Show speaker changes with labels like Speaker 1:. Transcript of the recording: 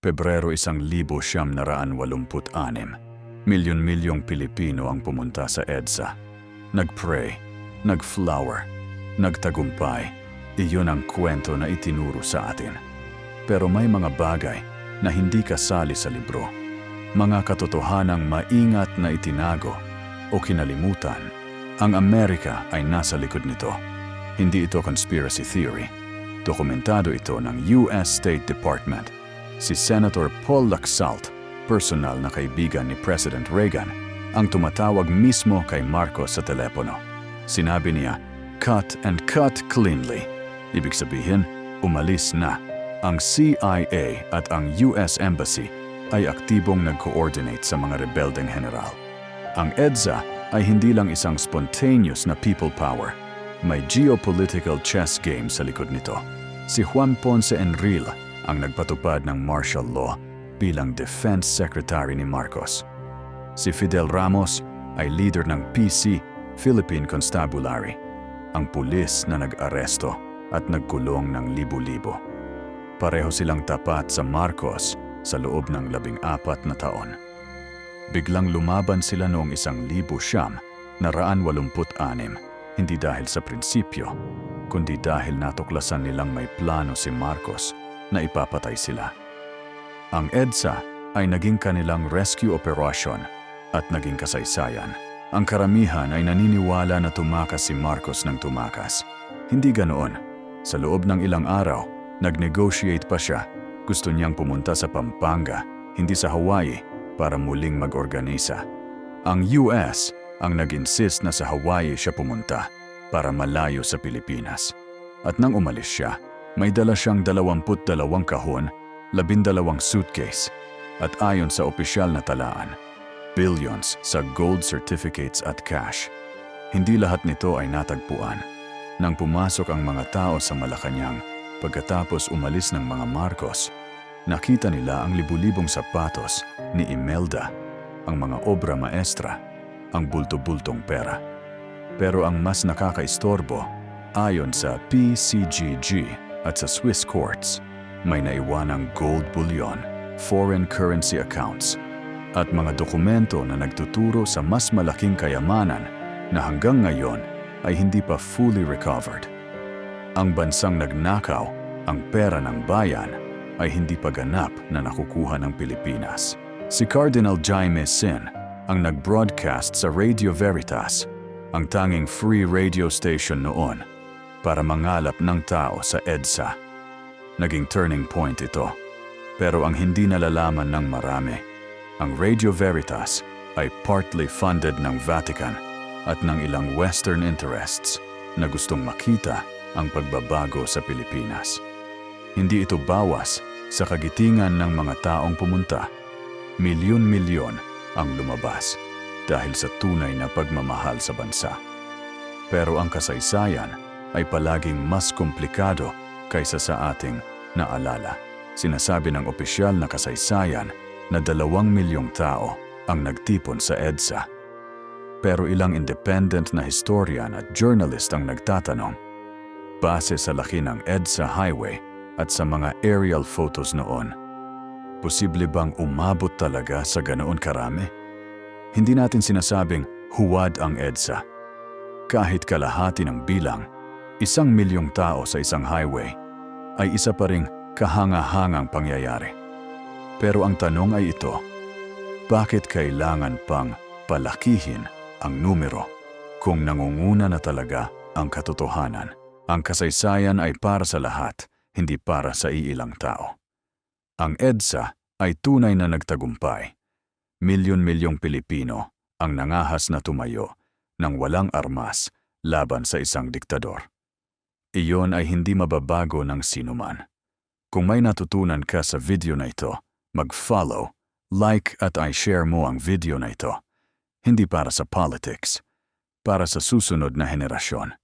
Speaker 1: Pebrero 1986, milyon-milyong Pilipino ang pumunta sa EDSA. Nag-pray, nag-flower, nagtagumpay. Iyon ang kwento na itinuro sa atin. Pero may mga bagay na hindi kasali sa libro. Mga katotohanang maingat na itinago o kinalimutan. Ang Amerika ay nasa likod nito. Hindi ito conspiracy theory. Dokumentado ito ng US State Department. Si Senator Paul Laxalt, personal na kaibigan ni President Reagan, ang tumatawag mismo kay Marcos sa telepono. Sinabi niya, "Cut and cut cleanly." Ibig sabihin, umalis na. Ang CIA at ang US Embassy ay aktibong nag-coordinate sa mga rebeldeng general. Ang EDSA ay hindi lang isang spontaneous na people power. May geopolitical chess game sa likod nito. Si Juan Ponce Enrile ang nagpatupad ng martial law bilang Defense Secretary ni Marcos. Si Fidel Ramos ay leader ng PC, Philippine Constabulary, ang pulis na nag-aresto at nagkulong ng libo-libo. Pareho silang tapat sa Marcos sa loob ng 14 na taon. Biglang lumaban sila noong 1986, hindi dahil sa prinsipyo, kundi dahil natuklasan nilang may plano si Marcos na ipapatay sila. Ang EDSA ay naging kanilang rescue operation at naging kasaysayan. Ang karamihan ay naniniwala na tumakas si Marcos ng tumakas. Hindi ganoon. Sa loob ng ilang araw, nag-negotiate pa siya. Gusto niyang pumunta sa Pampanga, hindi sa Hawaii, para muling mag-organisa. Ang US ang nag-insist na sa Hawaii siya pumunta para malayo sa Pilipinas. At nang umalis siya, may dala siyang 22 kahon, 12 suitcase, at ayon sa opisyal na talaan, billions sa gold certificates at cash. Hindi lahat nito ay natagpuan. Nang pumasok ang mga tao sa Malacanang, pagkatapos umalis ng mga Marcos, nakita nila ang libu-libong sapatos ni Imelda, ang mga obra maestra, ang bulto-bultong pera. Pero ang mas nakakaistorbo, ayon sa PCGG at sa Swiss courts, may naiwanang gold bullion, foreign currency accounts, at mga dokumento na nagtuturo sa mas malaking kayamanan na hanggang ngayon ay hindi pa fully recovered. Ang bansang nagnakaw, ang pera ng bayan, ay hindi pa ganap na nakukuha ng Pilipinas. Si Cardinal Jaime Sin ang nag-broadcast sa Radio Veritas, ang tanging free radio station noon, para mangalap ng tao sa EDSA. Naging turning point ito. Pero ang hindi nalalaman ng marami, ang Radio Veritas ay partly funded ng Vatican at ng ilang Western interests na gustong makita ang pagbabago sa Pilipinas. Hindi ito bawas sa kagitingan ng mga taong pumunta. Milyon-milyon ang lumabas dahil sa tunay na pagmamahal sa bansa. Pero ang kasaysayan ay palaging mas komplikado kaysa sa ating naalala. Sinasabi ng opisyal na kasaysayan na 2 milyong tao ang nagtipon sa EDSA. Pero ilang independent na historian at journalist ang nagtatanong, base sa laki ng EDSA highway at sa mga aerial photos noon, posible bang umabot talaga sa ganoon karami? Hindi natin sinasabing huwad ang EDSA. Kahit kalahati ng bilang, 1 milyong tao sa isang highway, ay isa pa ring kahanga-hangang pangyayari. Pero ang tanong ay ito, bakit kailangan pang palakihin ang numero kung nangunguna na talaga ang katotohanan? Ang kasaysayan ay para sa lahat, hindi para sa iilang tao. Ang EDSA ay tunay na nagtagumpay. Milyon-milyong Pilipino ang nangahas na tumayo ng walang armas laban sa isang diktador. Iyon ay hindi mababago ng sinuman. Kung may natutunan ka sa video na ito, mag-follow, like at i-share mo ang video na ito. Hindi para sa politics, para sa susunod na henerasyon.